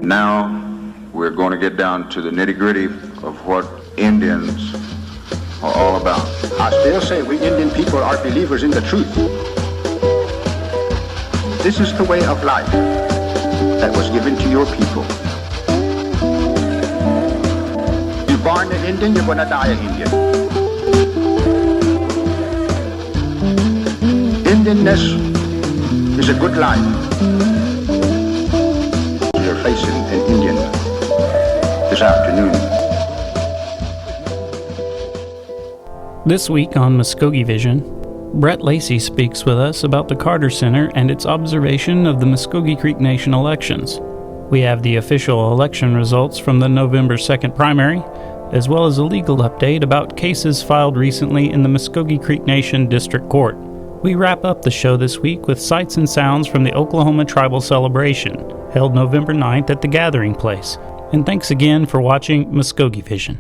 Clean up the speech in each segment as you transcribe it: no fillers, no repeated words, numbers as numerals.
Now we're going to get down to the nitty-gritty of what Indians are all about. I still say we Indian people are believers in the truth. This is the way of life that was given to your people. You're born an Indian, you're going to die an Indian. Indianness is a good life. You're facing an Indian this afternoon. This week on Mvskoke Vision, Brett Lacey speaks with us about the Carter Center and its observation of the Mvskoke Creek Nation elections. We have the official election results from the November 2nd primary, as well as a legal update about cases filed recently in the Mvskoke Creek Nation District Court. We wrap up the show this week with sights and sounds from the Oklahoma Tribal Celebration, held November 9th at the Gathering Place. And thanks again for watching Mvskoke Vision.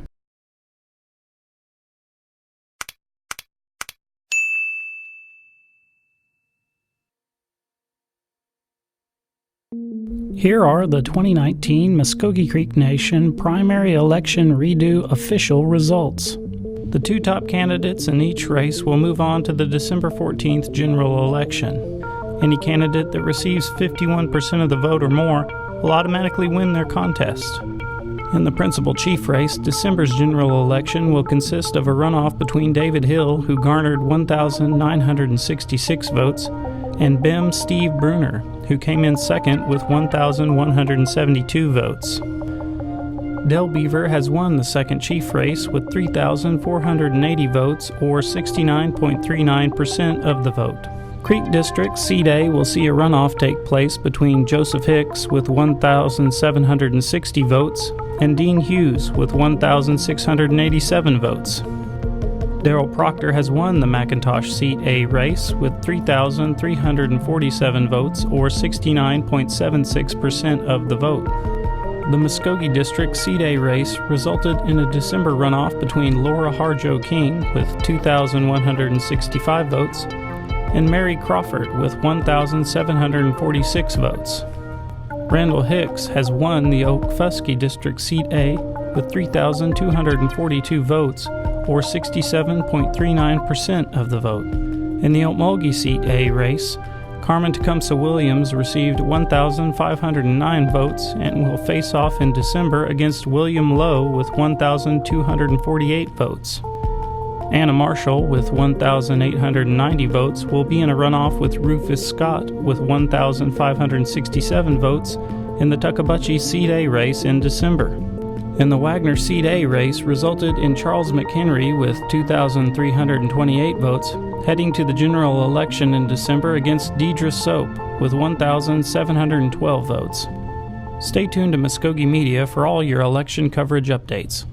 Here are the 2019 Mvskoke Creek Nation primary election redo official results. The two top candidates in each race will move on to the December 14th general election. Any candidate that receives 51% of the vote or more will automatically win their contest. In the principal chief race, December's general election will consist of a runoff between David Hill, who garnered 1,966 votes, and Bem Steve Bruner, who came in second with 1,172 votes. Del Beaver has won the second chief race with 3,480 votes, or 69.39% of the vote. Creek District Seat A will see a runoff take place between Joseph Hicks with 1,760 votes and Dean Hughes with 1,687 votes. Darrell Proctor has won the McIntosh Seat A race with 3,347 votes, or 69.76% of the vote. The Mvskoke District Seat A race resulted in a December runoff between Laura Harjo King with 2,165 votes and Mary Crawford with 1,746 votes. Randall Hicks has won the Okfuskee District Seat A with 3,242 votes, or 67.39% of the vote. In the Okmulgee Seat A race, Carmen Tecumseh Williams received 1,509 votes and will face off in December against William Lowe with 1,248 votes. Anna Marshall with 1,890 votes will be in a runoff with Rufus Scott with 1,567 votes in the Tuckabutchee Seat A race in December. And the Wagner Seat A race resulted in Charles McHenry with 2,328 votes, heading to the general election in December against Deidre Soap with 1,712 votes. Stay tuned to Mvskoke Media for all your election coverage updates.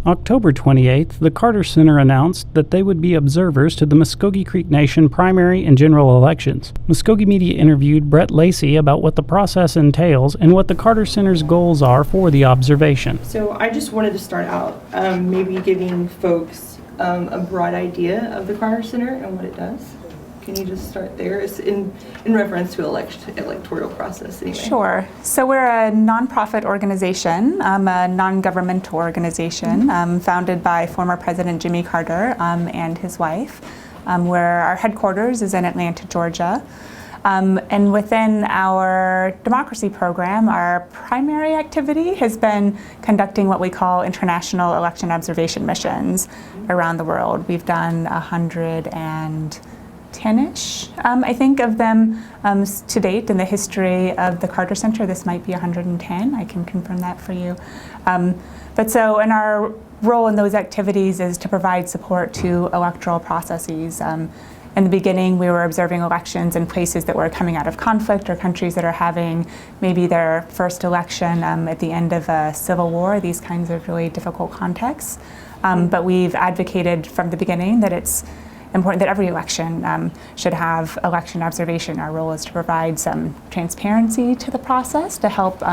October 28th, the Carter Center announced that they would be observers to the Mvskoke Creek Nation primary and general elections. Mvskoke Media interviewed Brett Lacey about what the process entails and what the Carter Center's goals are for the observation. So I just wanted to start out maybe giving folks a broad idea of the Carter Center and what it does. Can you just start there? It's in reference to electoral process anyway. Sure. So we're a nonprofit organization, a non-governmental organization founded by former President Jimmy Carter and his wife, where our headquarters is in Atlanta, Georgia. And within our democracy program, our primary activity has been conducting what we call international election observation missions around the world. We've done 110-ish, I think, of them to date in the history of the Carter Center. This might be 110. I can confirm that for you. But so, and our role in those activities is to provide support to electoral processes. In the beginning, we were observing elections in places that were coming out of conflict or countries that are having maybe their first election at the end of a civil war, these kinds of really difficult contexts. But we've advocated from the beginning that it's important that every election should have election observation. Our role is to provide some transparency to the process, to help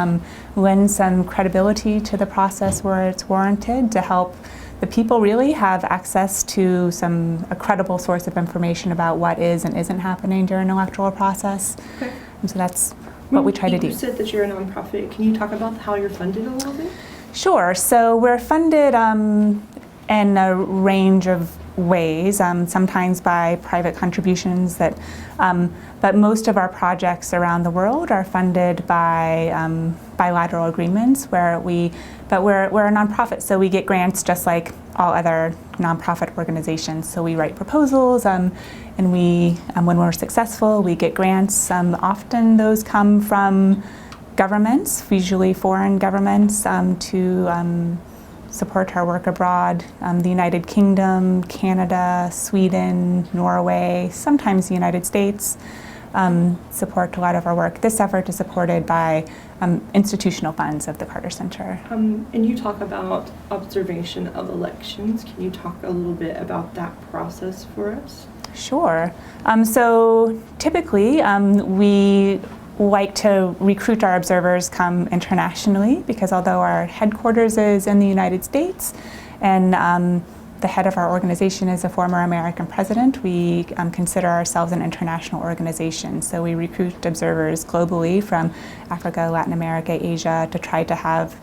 lend some credibility to the process where it's warranted, to help the people really have access to a credible source of information about what is and isn't happening during an electoral process. Okay. And so that's what we try to do. You said that you're a nonprofit. Can you talk about how you're funded a little bit? Sure. So we're funded in a range of ways, sometimes by private contributions but most of our projects around the world are funded by bilateral agreements but we're a nonprofit, so we get grants just like all other nonprofit organizations. So we write proposals, and when we're successful, we get grants. Often those come from governments, usually foreign governments, to support our work abroad. The United Kingdom, Canada, Sweden, Norway, sometimes the United States support a lot of our work. This effort is supported by institutional funds of the Carter Center. And you talk about observation of elections. Can you talk a little bit about that process for us? Sure. So typically we like to recruit our observers come internationally, because although our headquarters is in the United States and the head of our organization is a former American president, we consider ourselves an international organization. So we recruit observers globally from Africa, Latin America, Asia, to try to have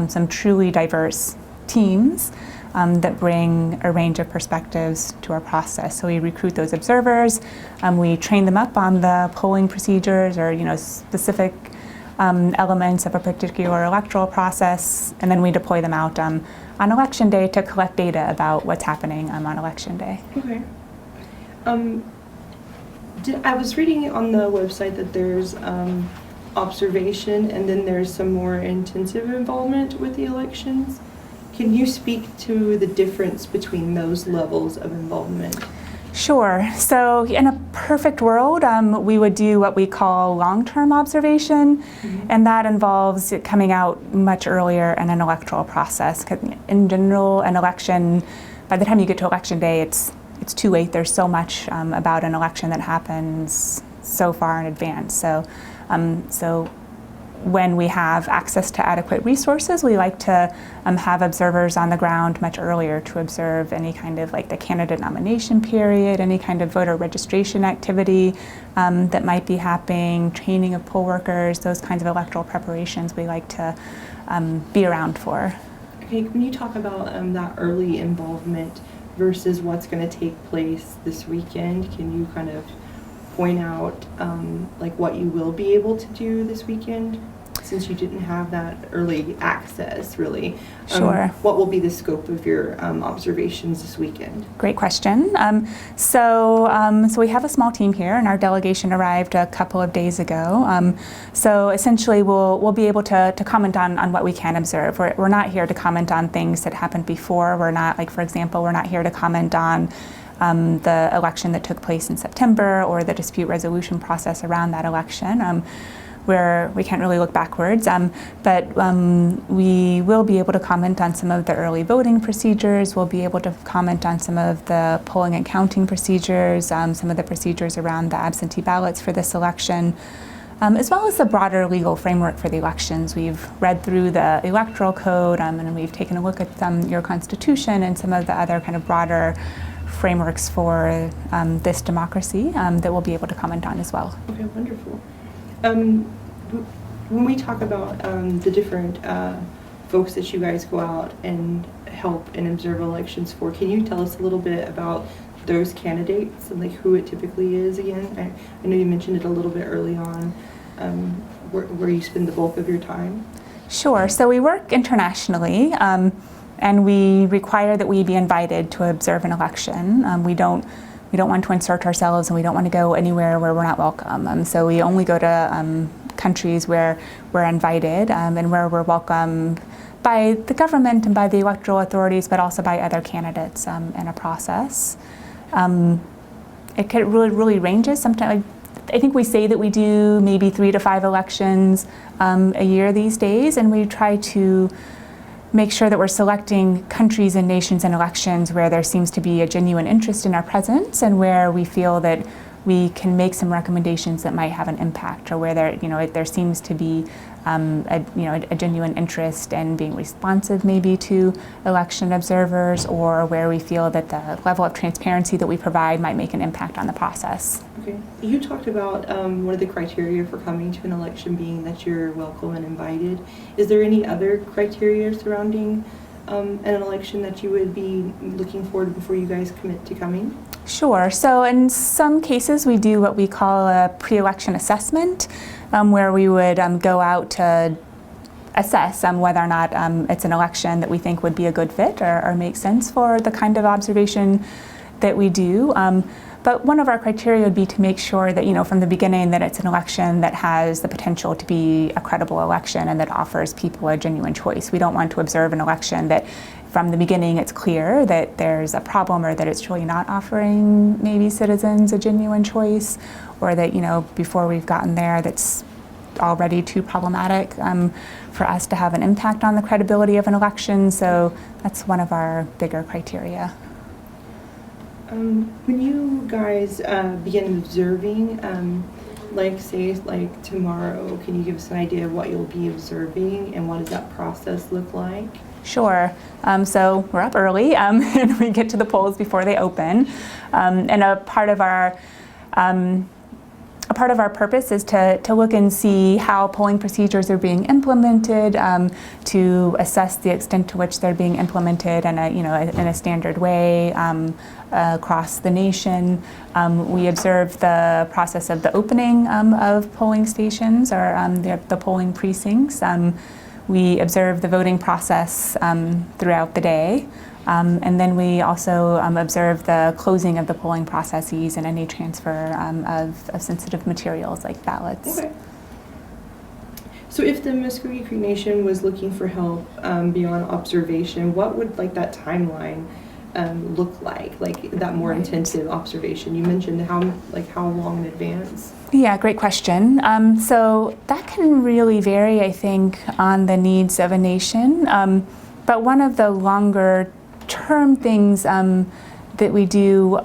some truly diverse teams that bring a range of perspectives to our process. So we recruit those observers, we train them up on the polling procedures or specific elements of a particular electoral process, and then we deploy them out on election day to collect data about what's happening on election day. Okay. I was reading on the website that there's observation and then there's some more intensive involvement with the elections. Can you speak to the difference between those levels of involvement? Sure. So in a perfect world, we would do what we call long-term observation, and that involves it coming out much earlier in an electoral process. 'Cause in general, an election, by the time you get to election day, it's too late. There's so much about an election that happens so far in advance. So when we have access to adequate resources, we like to have observers on the ground much earlier to observe any kind of like the candidate nomination period, any kind of voter registration activity that might be happening, training of poll workers, those kinds of electoral preparations we like to be around for. Okay, when you talk about that early involvement versus what's going to take place this weekend, can you kind of point out like what you will be able to do this weekend, since you didn't have that early access really? Sure. What will be the scope of your observations this weekend? Great question. So we have a small team here, and our delegation arrived a couple of days ago. So essentially we'll be able to comment on what we can observe. We're not here to comment on things that happened before. We're not, like, for example, we're not here to comment on the election that took place in September or the dispute resolution process around that election, where we can't really look backwards. But we will be able to comment on some of the early voting procedures. We'll be able to comment on some of the polling and counting procedures, some of the procedures around the absentee ballots for this election, as well as the broader legal framework for the elections. We've read through the electoral code, and we've taken a look at your constitution and some of the other kind of broader frameworks for this democracy that we'll be able to comment on as well. Okay, wonderful. When we talk about the different folks that you guys go out and help and observe elections for, can you tell us a little bit about those candidates and like who it typically is again? I know you mentioned it a little bit early on, where you spend the bulk of your time. Sure. So we work internationally. And we require that we be invited to observe an election. We don't want to insert ourselves, and we don't want to go anywhere where we're not welcome. So we only go to countries where we're invited and where we're welcome by the government and by the electoral authorities, but also by other candidates in a process. It really ranges. Sometimes I think we say that we do maybe 3 to 5 elections a year these days, and we try to make sure that we're selecting countries and nations and elections where there seems to be a genuine interest in our presence and where we feel that we can make some recommendations that might have an impact, or where there seems to be a genuine interest in being responsive maybe to election observers, or where we feel that the level of transparency that we provide might make an impact on the process. Okay. You talked about one of the criteria for coming to an election being that you're welcome and invited. Is there any other criteria surrounding an election that you would be looking for before you guys commit to coming? Sure. So in some cases, we do what we call a pre-election assessment, where we would go out to assess whether or not it's an election that we think would be a good fit or make sense for the kind of observation that we do. But one of our criteria would be to make sure that, from the beginning, that it's an election that has the potential to be a credible election and that offers people a genuine choice. We don't want to observe an election that from the beginning it's clear that there's a problem, or that it's really not offering maybe citizens a genuine choice, or that, before we've gotten there, that's already too problematic for us to have an impact on the credibility of an election. So that's one of our bigger criteria. When you guys begin observing, like tomorrow, can you give us an idea of what you'll be observing and what does that process look like? Sure. So we're up early and we get to the polls before they open. And a part of our purpose is to look and see how polling procedures are being implemented, to assess the extent to which they're being implemented in a standard way across the nation. We observe the process of the opening of polling stations, or the polling precincts. We observe the voting process throughout the day. And then we also observe the closing of the polling processes and any transfer of sensitive materials like ballots. Okay. So if the Mvskoke Creek Nation was looking for help beyond observation, what would that timeline look like that more intensive observation? You mentioned how long in advance? Yeah, great question. So that can really vary, I think, on the needs of a nation. But one of the longer term things that we do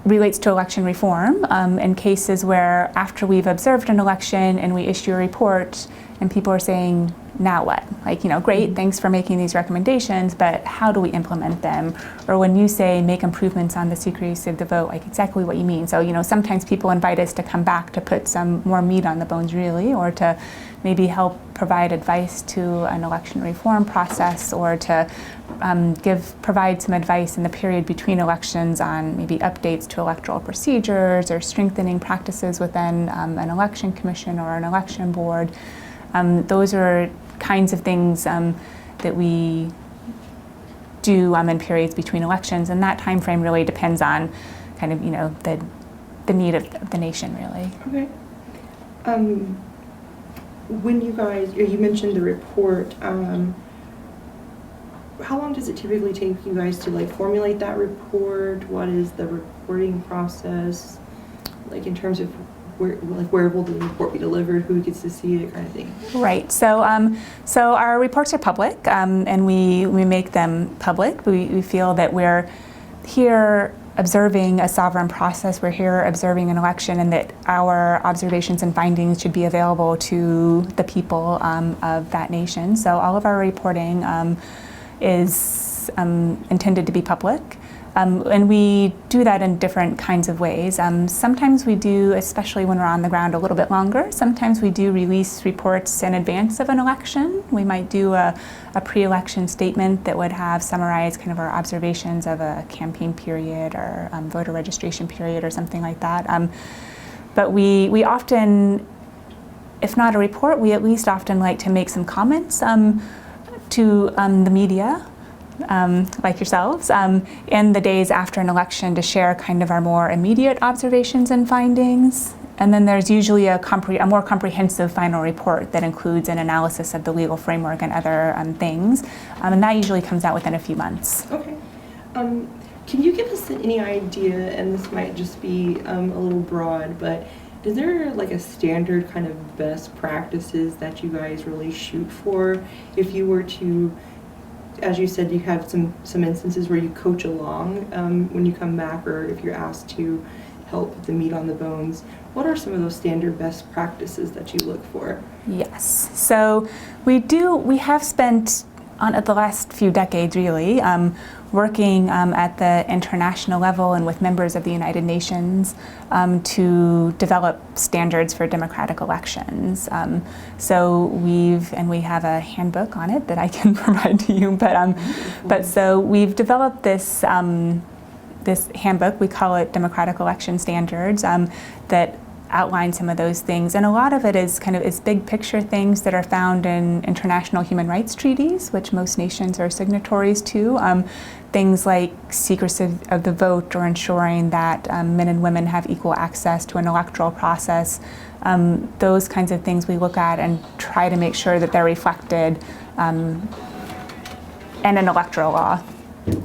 relates to election reform in cases where, after we've observed an election and we issue a report and people are saying, now what? Great, thanks for making these recommendations, but how do we implement them? Or when you say make improvements on the secrecy of the vote, exactly what you mean. So, sometimes people invite us to come back to put some more meat on the bones, really, or to maybe help provide advice to an election reform process, or to provide some advice in the period between elections on maybe updates to electoral procedures or strengthening practices within an election commission or an election board. Those are kinds of things that we do in periods between elections, and that time frame really depends on the need of the nation, really. Okay. When you mentioned the report, how long does it typically take you guys to formulate that report? What is the reporting process in terms of where will the report be delivered, who gets to see it, kind of thing? Right. So our reports are public, and we make them public. We feel that we're here observing a sovereign process. We're here observing an election, and that our observations and findings should be available to the people of that nation. So all of our reporting is intended to be public. And we do that in different kinds of ways. Sometimes we do, especially when we're on the ground a little bit longer, sometimes we do release reports in advance of an election. We might do a pre-election statement that would have summarized our observations of a campaign period or voter registration period or something like that. But we often, if not a report, we at least often like to make some comments to the media, like yourselves, in the days after an election, to share our more immediate observations and findings. And then there's usually a more comprehensive final report that includes an analysis of the legal framework and other things. And that usually comes out within a few months. Okay. Can you give us any idea, and this might just be a little broad, but is there a standard kind of best practices that you guys really shoot for if you were to, as you said, you have some instances where you coach along when you come back, or if you're asked to help the meat on the bones. What are some of those standard best practices that you look for? Yes. So we have spent at the last few decades really working at the international level and with members of the United Nations to develop standards for democratic elections. So we have a handbook on it that I can provide to you. But so we've developed this this handbook. We call it Democratic Election Standards that outline some of those things, and a lot of it is is big picture things that are found in international human rights treaties, which most nations are signatories to. Things like secrecy of the vote, or ensuring that men and women have equal access to an electoral process. Those kinds of things we look at and try to make sure that they're reflected in an electoral law.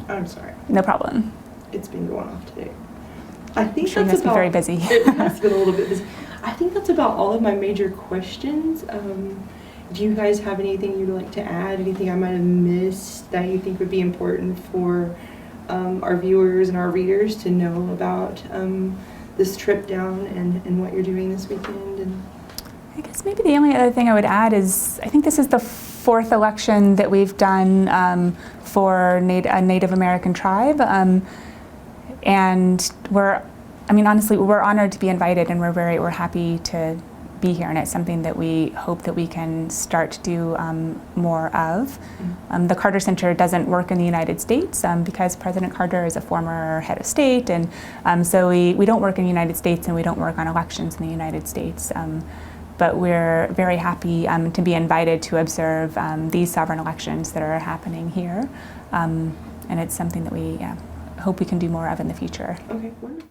I'm sorry. No problem. It's been going off today. I think Sure, that's you must be very busy. It has been a little bit busy. I think that's about all of my major questions. Do you guys have anything you'd like to add? Anything I might have missed that you think would be important for our viewers and our readers to know about this trip down and what you're doing this weekend? And I guess maybe the only other thing I would add is I think this is the fourth election that we've done for a Native American tribe. And honestly, we're honored to be invited, and we're happy to be here, and it's something that we hope that we can start to do more of. The Carter Center doesn't work in the United States because President Carter is a former head of state, and so we don't work in the United States, and we don't work on elections in the United States. But we're very happy to be invited to observe these sovereign elections that are happening here, and it's something that we hope we can do more of in the future. okay, wonderful.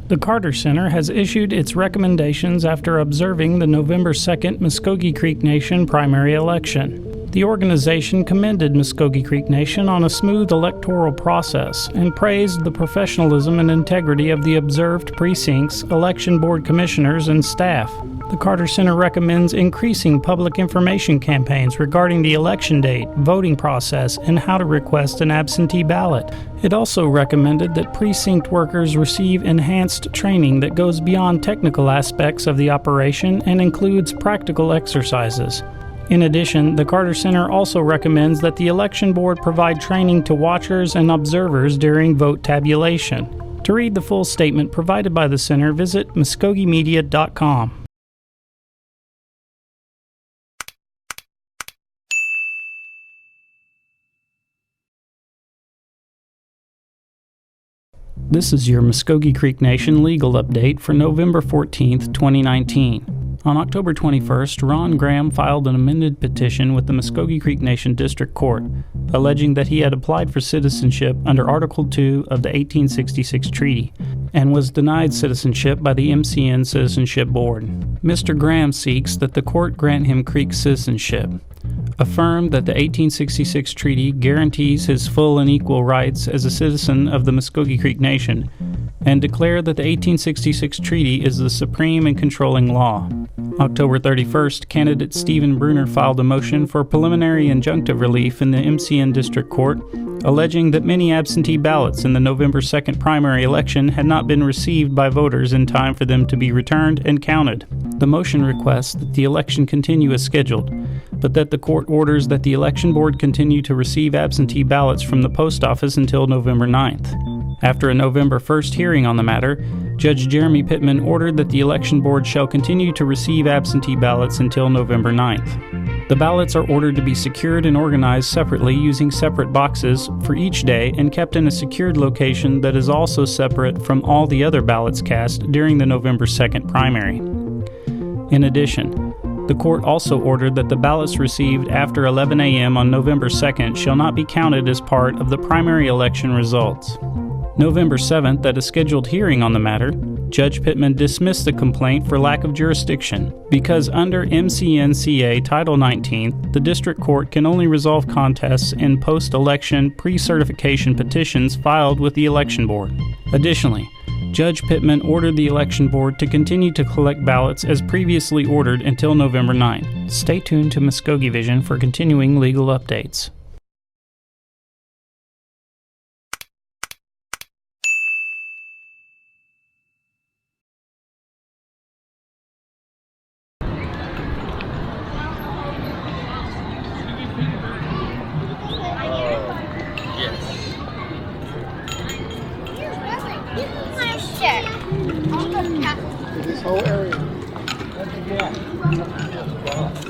The Carter Center has issued its recommendations after observing the November 2nd Mvskoke Creek Nation primary election. The organization commended Mvskoke Creek Nation on a smooth electoral process and praised the professionalism and integrity of the observed precincts, election board commissioners, and staff. The Carter Center recommends increasing public information campaigns regarding the election date, voting process, and how to request an absentee ballot. It also recommended that precinct workers receive enhanced training that goes beyond technical aspects of the operation and includes practical exercises. In addition, the Carter Center also recommends that the election board provide training to watchers and observers during vote tabulation. To read the full statement provided by the center, visit mvskokemedia.com. This is your Mvskoke Creek Nation legal update for November 14th, 2019. On October 21st, Ron Graham filed an amended petition with the Mvskoke Creek Nation District Court, alleging that he had applied for citizenship under Article 2 of the 1866 Treaty and was denied citizenship by the MCN Citizenship Board. Mr. Graham seeks that the court grant him Creek citizenship, affirm that the 1866 Treaty guarantees his full and equal rights as a citizen of the Mvskoke Creek Nation, and declare that the 1866 Treaty is the supreme and controlling law. October 31st, candidate Stephen Bruner filed a motion for preliminary injunctive relief in the MCN District Court, alleging that many absentee ballots in the November 2nd primary election had not been received by voters in time for them to be returned and counted. The motion requests that the election continue as scheduled, but that the court orders that the election board continue to receive absentee ballots from the post office until November 9th. After a November 1st hearing on the matter, Judge Jeremy Pittman ordered that the election board shall continue to receive absentee ballots until November 9th. The ballots are ordered to be secured and organized separately using separate boxes for each day and kept in a secured location that is also separate from all the other ballots cast during the November 2nd primary. In addition, the court also ordered that the ballots received after 11 a.m. on November 2nd shall not be counted as part of the primary election results. November 7th, at a scheduled hearing on the matter, Judge Pittman dismissed the complaint for lack of jurisdiction because under MCNCA Title 19, the district court can only resolve contests in post-election pre-certification petitions filed with the election board. Additionally, Judge Pittman ordered the election board to continue to collect ballots as previously ordered until November 9. Stay tuned to Mvskoke Vision for continuing legal updates. This whole area.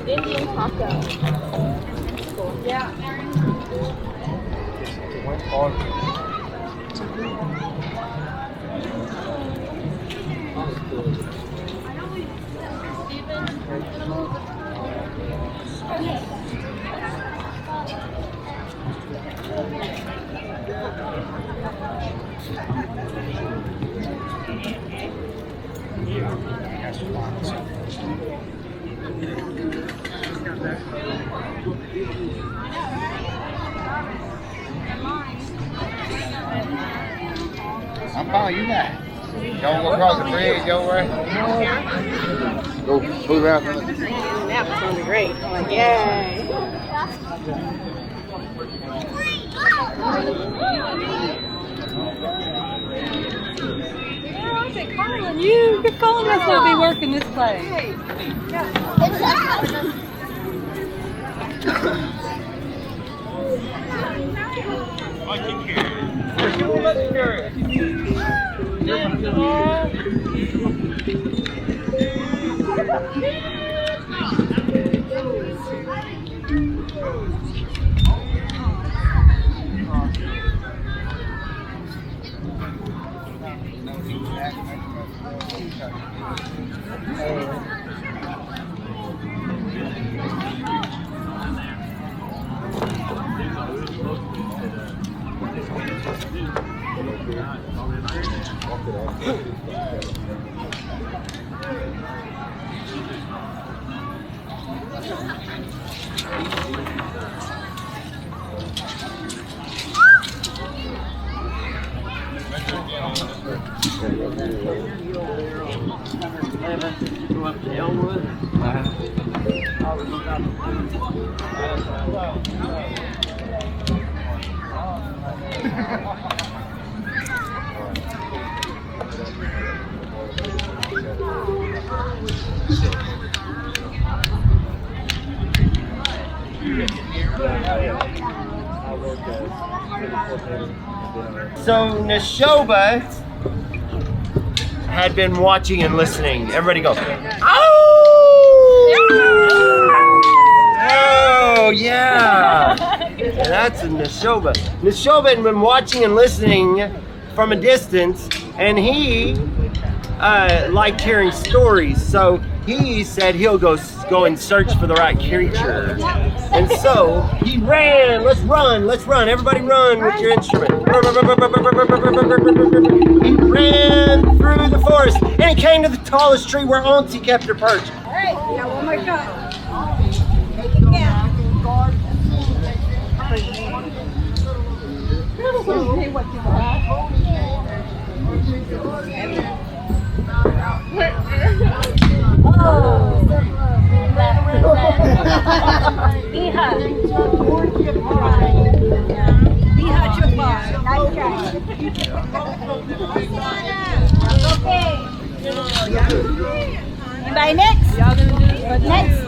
Indian taco. Yeah. I'm following you guys. Don't go across the bridge over. Go move out. That was going to be great. Like, yay. Carlin, your phone must not be working this place. So Neshoba had been watching and listening. Everybody go, oh yeah, that's a Neshoba. Neshoba had been watching and listening from a distance, and he liked hearing stories. So he said he'll go and search for the right creature. And so he ran. Let's run. Everybody run with your instrument. He ran through the forest and he came to the tallest tree where Auntie kept her perch. All right, now one more time. Take it down. Anybody next? Y'all gonna do it next?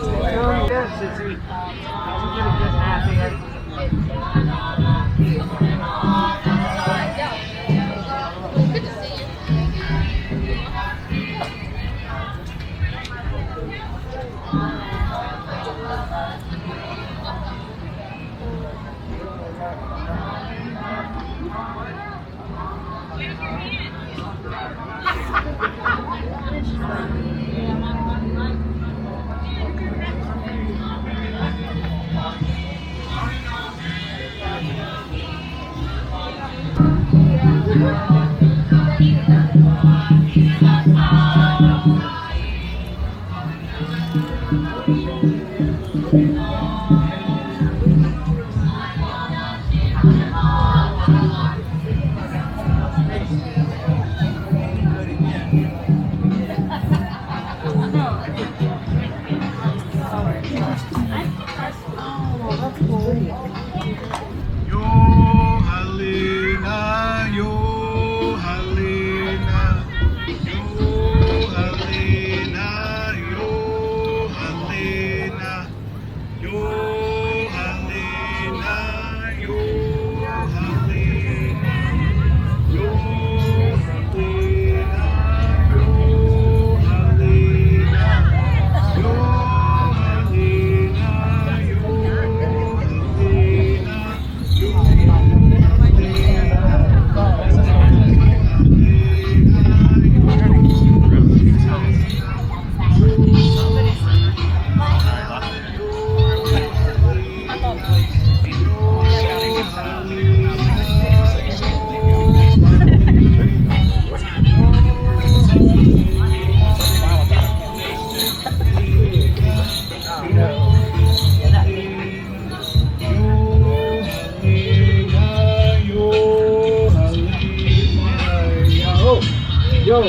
Now,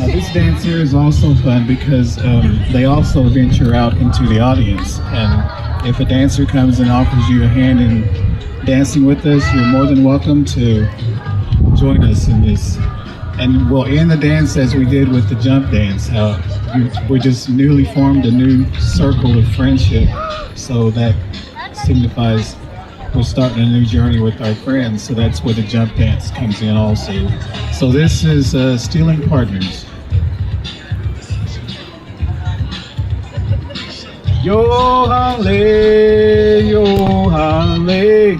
this dance here is also fun because they also venture out into the audience. And if a dancer comes and offers you a hand in dancing with us, you're more than welcome to join us in this. And we'll end the dance as we did with the jump dance. We just newly formed a new circle of friendship. So that signifies we're starting a new journey with our friends. So that's where the jump dance comes in also. So this is Stealing Partners. Yo hale, yo hale,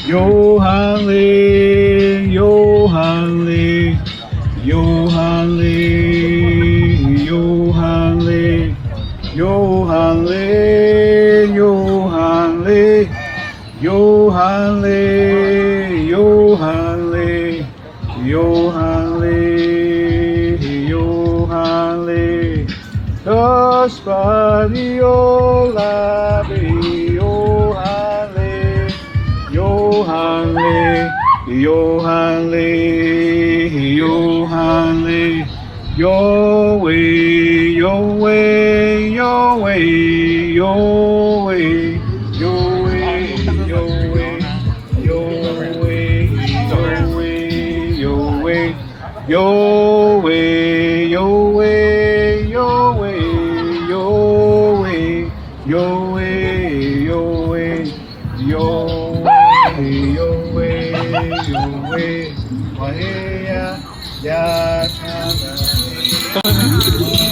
yo hale, yo hale, yo hale, yo hale, yo hale, yo hale, yo hale, yo hale, yo hale, yo hale. Dos yo lave, yo hale, yo hale, yo hale, yo hale, yo way, yo way, yo way, yo way, yo way, yo way, yo way, yo way, yo way, yo way, yo way, yo way. Yo way, yo way, yo way, yo way, yo way, ya, ya, ya.